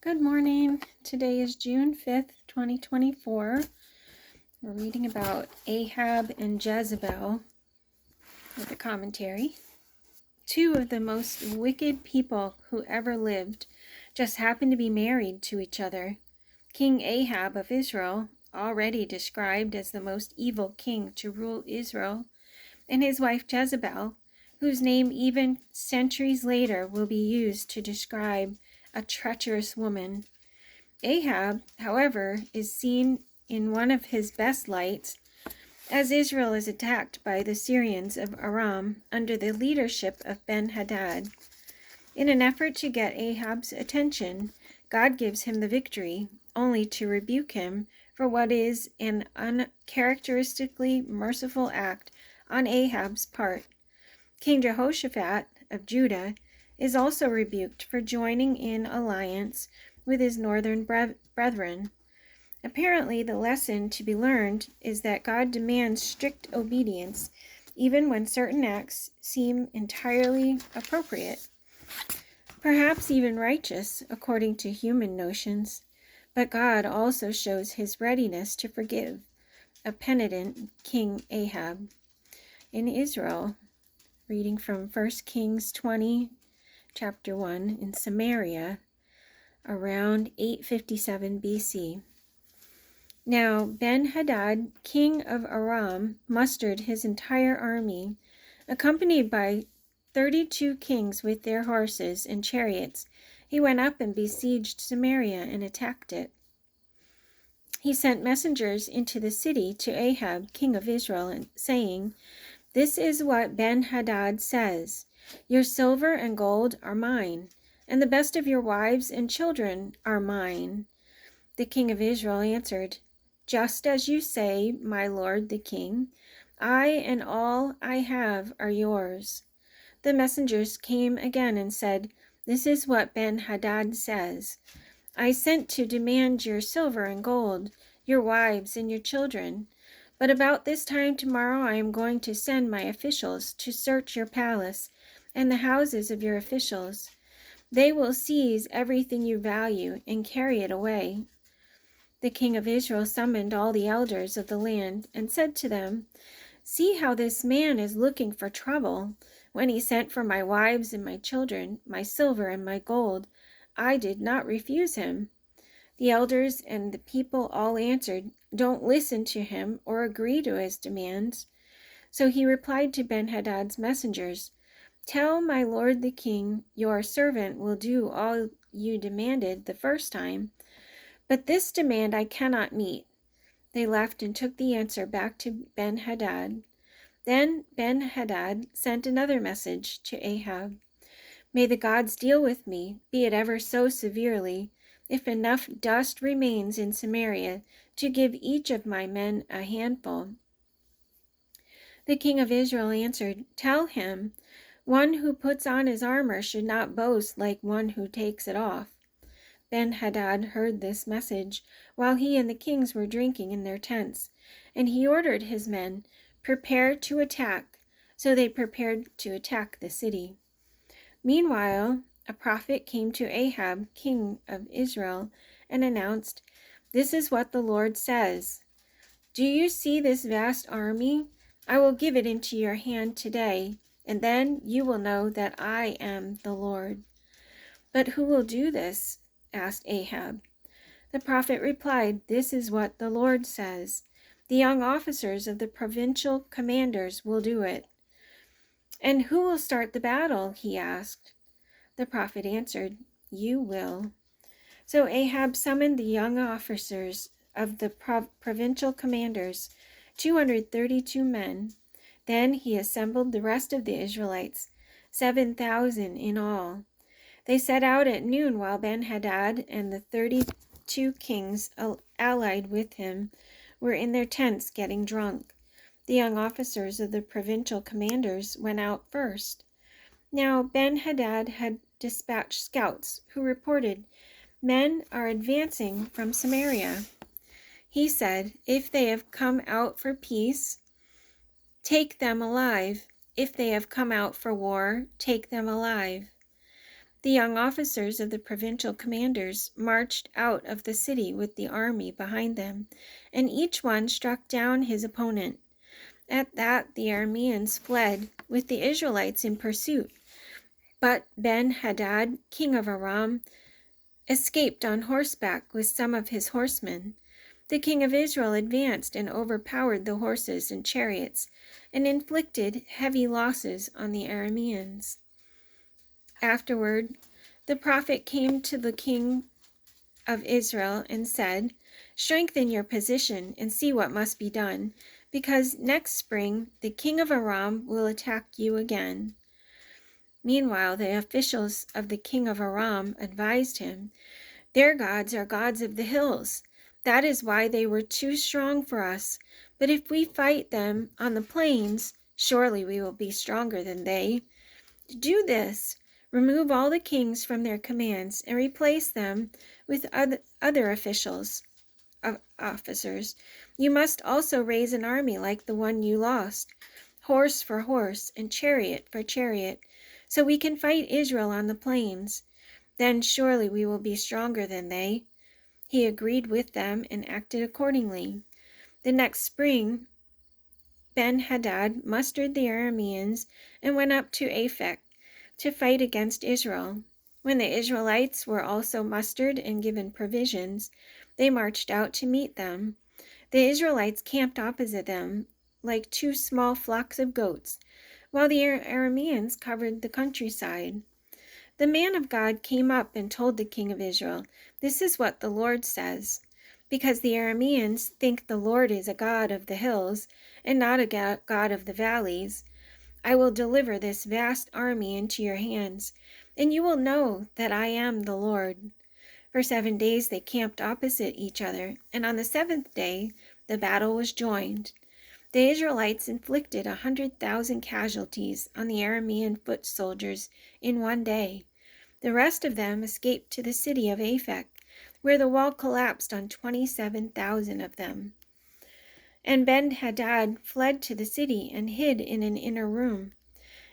Good morning. Today is June 5th, 2024. We're reading about Ahab and Jezebel with a commentary. Two of the most wicked people who ever lived just happened to be married to each other. King Ahab of Israel, already described as the most evil king to rule Israel, and his wife Jezebel, whose name even centuries later will be used to describe a treacherous woman. Ahab, however, is seen in one of his best lights as Israel is attacked by the Syrians of Aram under the leadership of Ben-Hadad. In an effort to get Ahab's attention, God gives him the victory, only to rebuke him for what is an uncharacteristically merciful act on Ahab's part. King Jehoshaphat of Judah is also rebuked for joining in alliance with his northern brethren. Apparently, the lesson to be learned is that God demands strict obedience, even when certain acts seem entirely appropriate, perhaps even righteous according to human notions. But God also shows his readiness to forgive a penitent King Ahab. In Israel, reading from 1 Kings 20, chapter 1, in Samaria, around 857 BC. Now Ben-Hadad, king of Aram, mustered his entire army. Accompanied by 32 kings with their horses and chariots, he went up and besieged Samaria and attacked it. He sent messengers into the city to Ahab, king of Israel, saying, "This is what Ben-Hadad says, 'Your silver and gold are mine, and the best of your wives and children are mine.'" The king of Israel answered, "Just as you say, my lord the king, I and all I have are yours." The messengers came again and said, "This is what Ben-Hadad says, 'I sent to demand your silver and gold, your wives and your children. But about this time tomorrow I am going to send my officials to search your palace and the houses of your officials. They will seize everything you value and carry it away." The king of Israel summoned all the elders of the land and said to them, "See how this man is looking for trouble. When he sent for my wives and my children, my silver and my gold, I did not refuse him." The elders and the people all answered, "Don't listen to him or agree to his demands." So he replied to Ben-Hadad's messengers, "Tell my lord the king, your servant will do all you demanded the first time, but this demand I cannot meet." They left and took the answer back to Ben-Hadad. Then Ben-Hadad sent another message to Ahab, "May the gods deal with me, be it ever so severely, if enough dust remains in Samaria to give each of my men a handful." The king of Israel answered, "Tell him, one who puts on his armor should not boast like one who takes it off." Ben-Hadad heard this message while he and the kings were drinking in their tents, and he ordered his men, "Prepare to attack." So they prepared to attack the city. Meanwhile, a prophet came to Ahab, king of Israel, and announced, "This is what the Lord says. Do you see this vast army? I will give it into your hand today, and then you will know that I am the Lord." "But who will do this?" asked Ahab. The prophet replied, "This is what the Lord says. The young officers of the provincial commanders will do it." "And who will start the battle?" he asked. The prophet answered, "You will." So Ahab summoned the young officers of the provincial commanders, 232 men. Then he assembled the rest of the Israelites, 7,000 in all. They set out at noon while Ben-Hadad and the 32 kings allied with him were in their tents getting drunk. The young officers of the provincial commanders went out first. Now Ben-Hadad had dispatched scouts who reported, "Men are advancing from Samaria." He said, "If they have come out for peace, take them alive. If they have come out for war, take them alive." The young officers of the provincial commanders marched out of the city with the army behind them, and each one struck down his opponent. At that the Arameans fled, with the Israelites in pursuit. But Ben-Hadad, king of Aram, escaped on horseback with some of his horsemen. The king of Israel advanced and overpowered the horses and chariots, and inflicted heavy losses on the Arameans. Afterward, the prophet came to the king of Israel and said, "Strengthen your position and see what must be done, because next spring the king of Aram will attack you again." Meanwhile, the officials of the king of Aram advised him, "Their gods are gods of the hills. That is why they were too strong for us. But if we fight them on the plains, surely we will be stronger than they. Do this: remove all the kings from their commands and replace them with other officers. You must also raise an army like the one you lost, horse for horse and chariot for chariot, so we can fight Israel on the plains. Then surely we will be stronger than they." He agreed with them and acted accordingly. The next spring, Ben-Hadad mustered the Arameans and went up to Aphek to fight against Israel. When the Israelites were also mustered and given provisions, they marched out to meet them. The Israelites camped opposite them like two small flocks of goats, while the Arameans covered the countryside. The man of God came up and told the king of Israel, "This is what the Lord says. Because the Arameans think the Lord is a God of the hills and not a God of the valleys, I will deliver this vast army into your hands, and you will know that I am the Lord." For 7 days they camped opposite each other, and on the 7th day the battle was joined. The Israelites inflicted 100,000 casualties on the Aramean foot soldiers in one day. The rest of them escaped to the city of Aphek, where the wall collapsed on 27,000 of them. And Ben-Hadad fled to the city and hid in an inner room.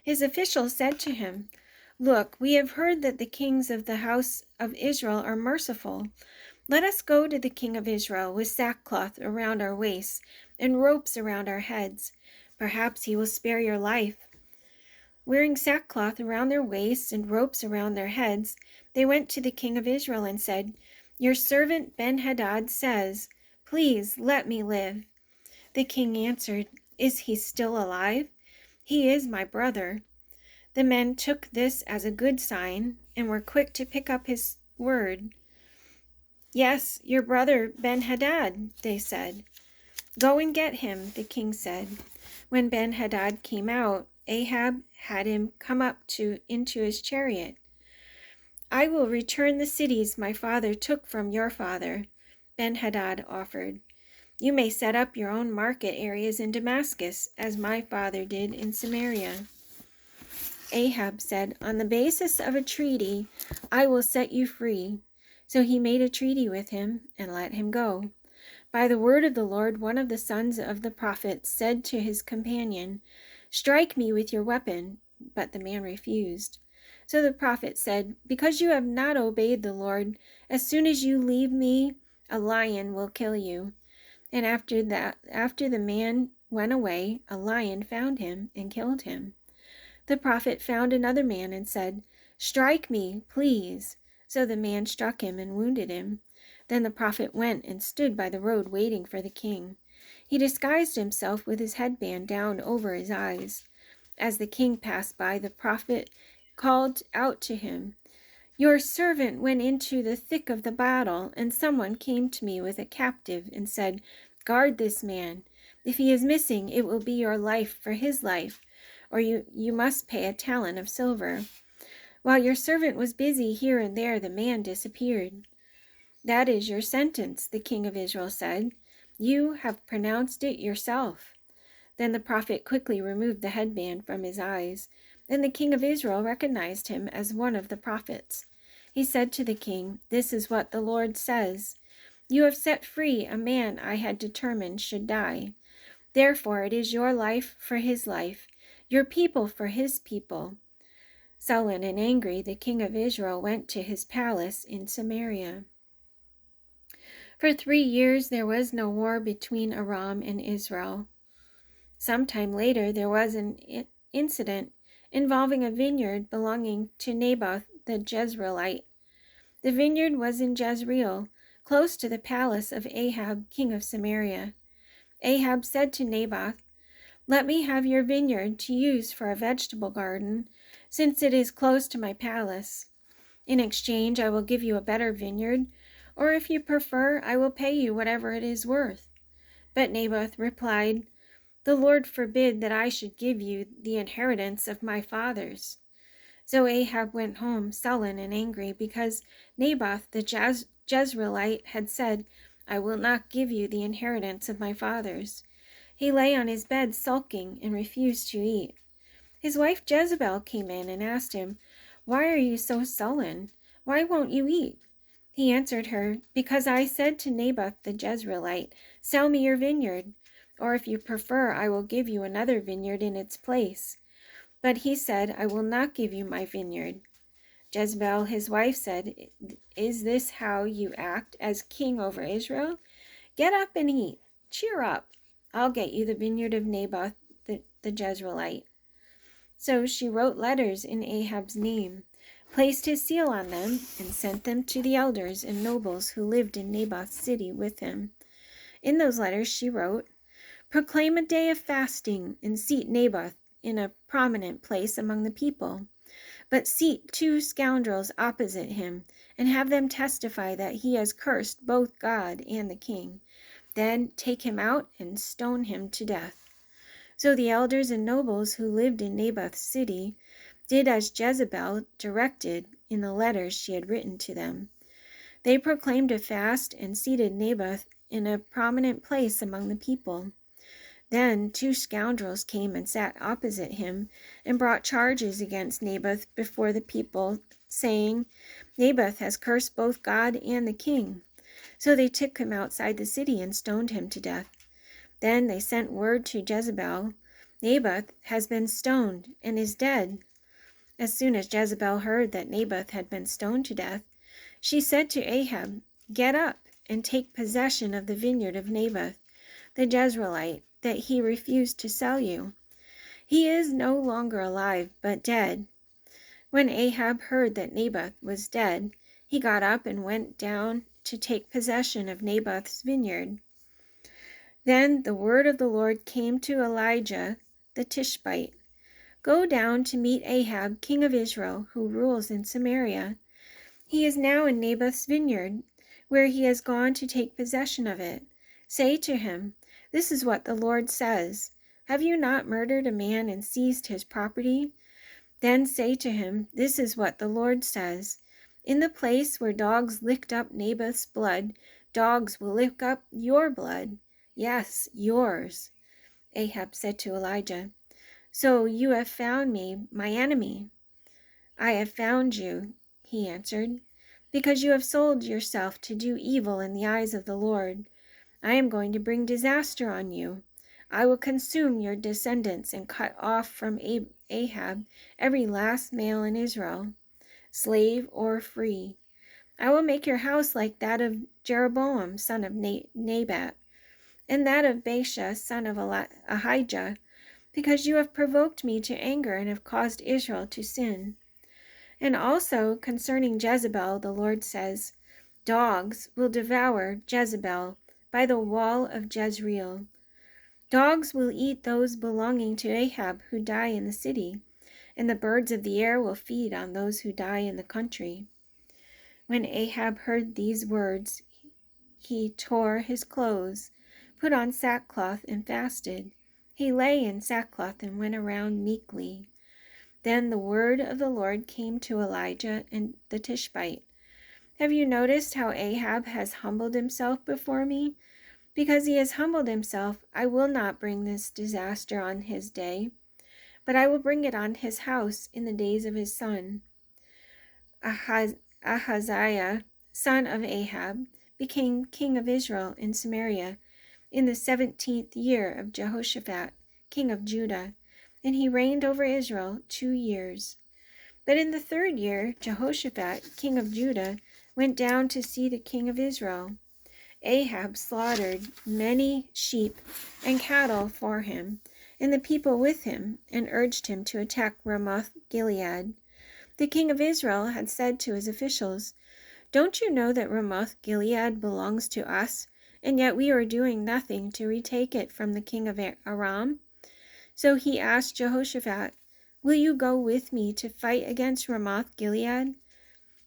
His officials said to him, "Look, we have heard that the kings of the house of Israel are merciful. Let us go to the king of Israel with sackcloth around our waists and ropes around our heads. Perhaps he will spare your life." Wearing sackcloth around their waists and ropes around their heads, they went to the king of Israel and said, "Your servant Ben-Hadad says, 'Please let me live.'" The king answered, "Is he still alive? He is my brother." The men took this as a good sign and were quick to pick up his word. "Yes, your brother Ben-Hadad," they said. "Go and get him," the king said. When Ben-Hadad came out, Ahab had him come up into his chariot. "I will return the cities my father took from your father," Ben-Hadad offered. "You may set up your own market areas in Damascus, as my father did in Samaria." Ahab said, "On the basis of a treaty, I will set you free." So he made a treaty with him and let him go. By the word of the Lord, one of the sons of the prophet said to his companion, "Strike me with your weapon," but the man refused. So the prophet said, "Because you have not obeyed the Lord, as soon as you leave me, a lion will kill you." And after the man went away, a lion found him and killed him. The prophet found another man and said, "Strike me, please." So the man struck him and wounded him. Then the prophet went and stood by the road waiting for the king. He disguised himself with his headband down over his eyes. As the king passed by, the prophet called out to him, "Your servant went into the thick of the battle, and someone came to me with a captive and said, 'Guard this man. If he is missing, it will be your life for his life, or you must pay a talent of silver.' While your servant was busy here and there, the man disappeared." "That is your sentence," the king of Israel said. "You have pronounced it yourself." Then the prophet quickly removed the headband from his eyes, and the king of Israel recognized him as one of the prophets. He said to the king, "This is what the Lord says. You have set free a man I had determined should die. Therefore it is your life for his life, your people for his people." Sullen and angry, the king of Israel went to his palace in Samaria. For 3 years there was no war between Aram and Israel. Sometime later there was an incident involving a vineyard belonging to Naboth the Jezreelite. The vineyard was in Jezreel, close to the palace of Ahab, king of Samaria. Ahab said to Naboth, "Let me have your vineyard to use for a vegetable garden, since it is close to my palace. In exchange, I will give you a better vineyard, or if you prefer, I will pay you whatever it is worth." But Naboth replied, "The Lord forbid that I should give you the inheritance of my fathers." So Ahab went home sullen and angry because Naboth the Jezreelite had said, "I will not give you the inheritance of my fathers." He lay on his bed sulking and refused to eat. His wife Jezebel came in and asked him, "Why are you so sullen? Why won't you eat?" He answered her, "Because I said to Naboth the Jezreelite, 'Sell me your vineyard,' or if you prefer, I will give you another vineyard in its place." But he said, "I will not give you my vineyard." Jezebel, his wife, said, "Is this how you act as king over Israel? Get up and eat. Cheer up. I'll get you the vineyard of Naboth the Jezreelite." So she wrote letters in Ahab's name, placed his seal on them, and sent them to the elders and nobles who lived in Naboth's city with him. In those letters she wrote, "Proclaim a day of fasting and seat Naboth in a prominent place among the people. But seat 2 scoundrels opposite him, and have them testify that he has cursed both God and the king. Then take him out and stone him to death." So the elders and nobles who lived in Naboth's city did as Jezebel directed in the letters she had written to them. They proclaimed a fast and seated Naboth in a prominent place among the people. Then 2 scoundrels came and sat opposite him and brought charges against Naboth before the people, saying, "Naboth has cursed both God and the king." So they took him outside the city and stoned him to death. Then they sent word to Jezebel, "Naboth has been stoned and is dead." As soon as Jezebel heard that Naboth had been stoned to death, she said to Ahab, "Get up and take possession of the vineyard of Naboth the Jezreelite that he refused to sell you. He is no longer alive, but dead." When Ahab heard that Naboth was dead, he got up and went down to take possession of Naboth's vineyard. Then the word of the Lord came to Elijah the Tishbite, "Go down to meet Ahab, king of Israel, who rules in Samaria. He is now in Naboth's vineyard, where he has gone to take possession of it. Say to him, 'This is what the Lord says. Have you not murdered a man and seized his property?' Then say to him, 'This is what the Lord says. In the place where dogs licked up Naboth's blood, dogs will lick up your blood. Yes, yours." Ahab said to Elijah, "So you have found me, my enemy." "I have found you," he answered, "because you have sold yourself to do evil in the eyes of the Lord. I am going to bring disaster on you. I will consume your descendants and cut off from Ahab every last male in Israel, slave or free. I will make your house like that of Jeroboam, son of Nabat, and that of Baasha, son of Ahijah, because you have provoked me to anger and have caused Israel to sin." And also concerning Jezebel, the Lord says, "Dogs will devour Jezebel by the wall of Jezreel. Dogs will eat those belonging to Ahab who die in the city, and the birds of the air will feed on those who die in the country." When Ahab heard these words, he tore his clothes, put on sackcloth, and fasted. He lay in sackcloth and went around meekly. Then the word of the Lord came to Elijah and the Tishbite. "Have you noticed how Ahab has humbled himself before me? Because he has humbled himself, I will not bring this disaster on his day, but I will bring it on his house in the days of his son." Ahaziah, son of Ahab, became king of Israel in Samaria in the 17th year of Jehoshaphat, king of Judah, and he reigned over Israel 2 years. But in the 3rd year, Jehoshaphat, king of Judah, went down to see the king of Israel. Ahab slaughtered many sheep and cattle for him, and the people with him, and urged him to attack Ramoth-Gilead. The king of Israel had said to his officials, "Don't you know that Ramoth-Gilead belongs to us, and yet we are doing nothing to retake it from the king of Aram?" So he asked Jehoshaphat, "Will you go with me to fight against Ramoth-Gilead?"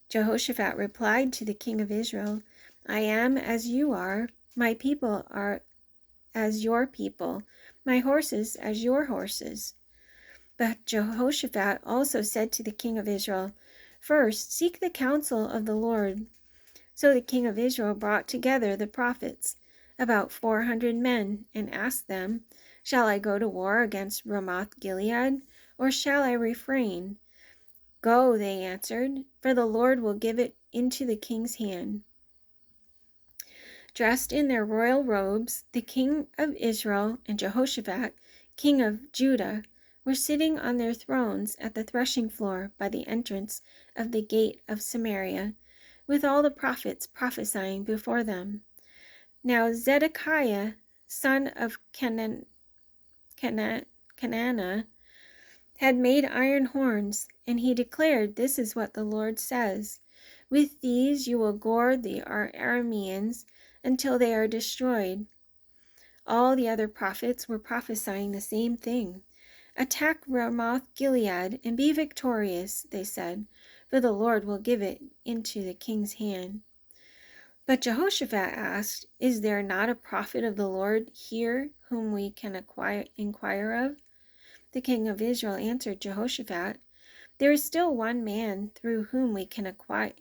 Jehoshaphat replied to the king of Israel, "I am as you are, my people are as your people, my horses as your horses." But Jehoshaphat also said to the king of Israel, "First, seek the counsel of the Lord." So the king of Israel brought together the prophets, about 400 men, and asked them, "Shall I go to war against Ramoth-Gilead, or shall I refrain?" "Go," they answered, "for the Lord will give it into the king's hand." Dressed in their royal robes, the king of Israel and Jehoshaphat, king of Judah, were sitting on their thrones at the threshing floor by the entrance of the gate of Samaria, with all the prophets prophesying before them. Now Zedekiah, son of Kenana, had made iron horns, and he declared, "This is what the Lord says. With these you will gore the Arameans until they are destroyed." All the other prophets were prophesying the same thing. "Attack Ramoth-Gilead and be victorious," they said, "for the Lord will give it into the king's hand." But Jehoshaphat asked, "Is there not a prophet of the Lord here whom we can inquire of?" The king of Israel answered Jehoshaphat, "There is still one man through whom we can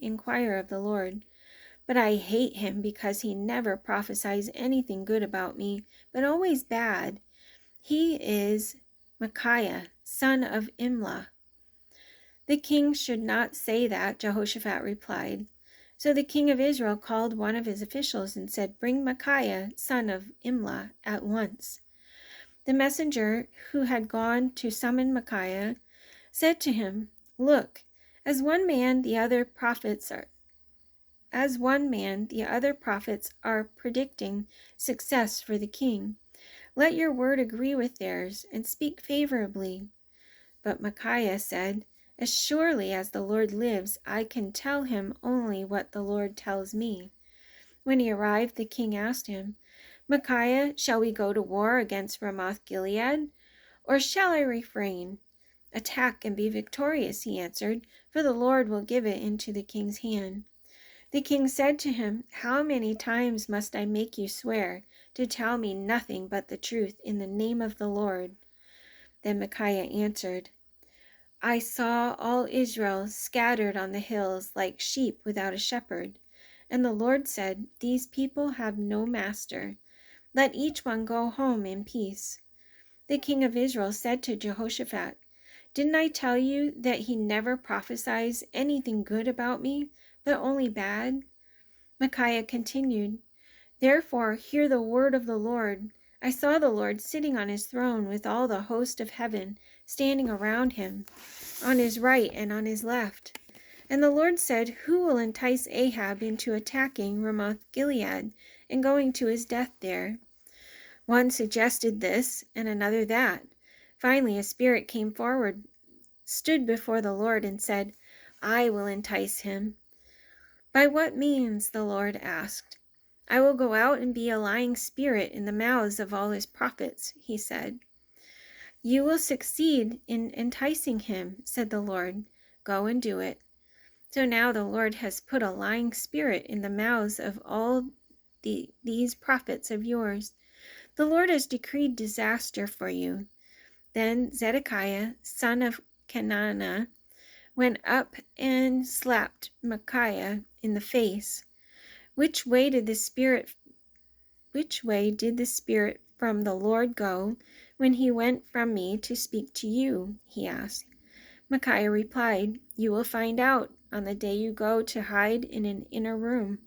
inquire of the Lord. But I hate him because he never prophesies anything good about me, but always bad. He is Micaiah, son of Imlah." "The king should not say that," Jehoshaphat replied. So the king of Israel called one of his officials and said, "Bring Micaiah, son of Imlah, at once." The messenger who had gone to summon Micaiah said to him, "Look, as one man the other prophets are predicting success for the king. Let your word agree with theirs and speak favorably." But Micaiah said, "As surely as the Lord lives, I can tell him only what the Lord tells me." When he arrived, the king asked him, "Micaiah, shall we go to war against Ramoth-Gilead, or shall I refrain?" "Attack and be victorious," he answered, "for the Lord will give it into the king's hand." The king said to him, "How many times must I make you swear to tell me nothing but the truth in the name of the Lord?" Then Micaiah answered, "I saw all Israel scattered on the hills like sheep without a shepherd. And the Lord said, 'These people have no master. Let each one go home in peace.'" The king of Israel said to Jehoshaphat, "Didn't I tell you that he never prophesies anything good about me, but only bad?" Micaiah continued, "Therefore hear the word of the Lord. I saw the Lord sitting on his throne with all the host of heaven standing around him, on his right and on his left. And the Lord said, 'Who will entice Ahab into attacking Ramoth-Gilead and going to his death there?' One suggested this and another that. Finally, a spirit came forward, stood before the Lord, and said, 'I will entice him.'" "By what means?" the Lord asked. "I will go out and be a lying spirit in the mouths of all his prophets," he said. "You will succeed in enticing him," said the Lord. "Go and do it." So now the Lord has put a lying spirit in the mouths of all these prophets of yours. The Lord has decreed disaster for you." Then Zedekiah, son of Kenana, went up and slapped Micaiah in the face. Which way did the spirit from the Lord go when he went from me to speak to you?" he asked. Micaiah replied, "You will find out on the day you go to hide in an inner room."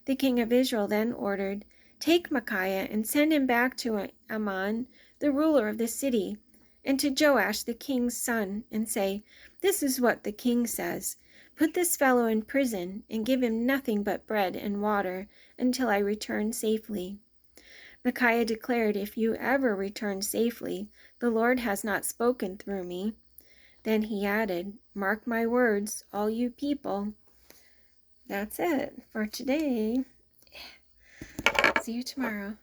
The king of Israel then ordered, "Take Micaiah and send him back to Amon, the ruler of the city, and to Joash the king's son, and say, This is what the king says. Put this fellow in prison, and give him nothing but bread and water, until I return safely. Micaiah declared, If you ever return safely, the Lord has not spoken through me. Then he added, Mark my words, all you people. That's it for today. See you tomorrow.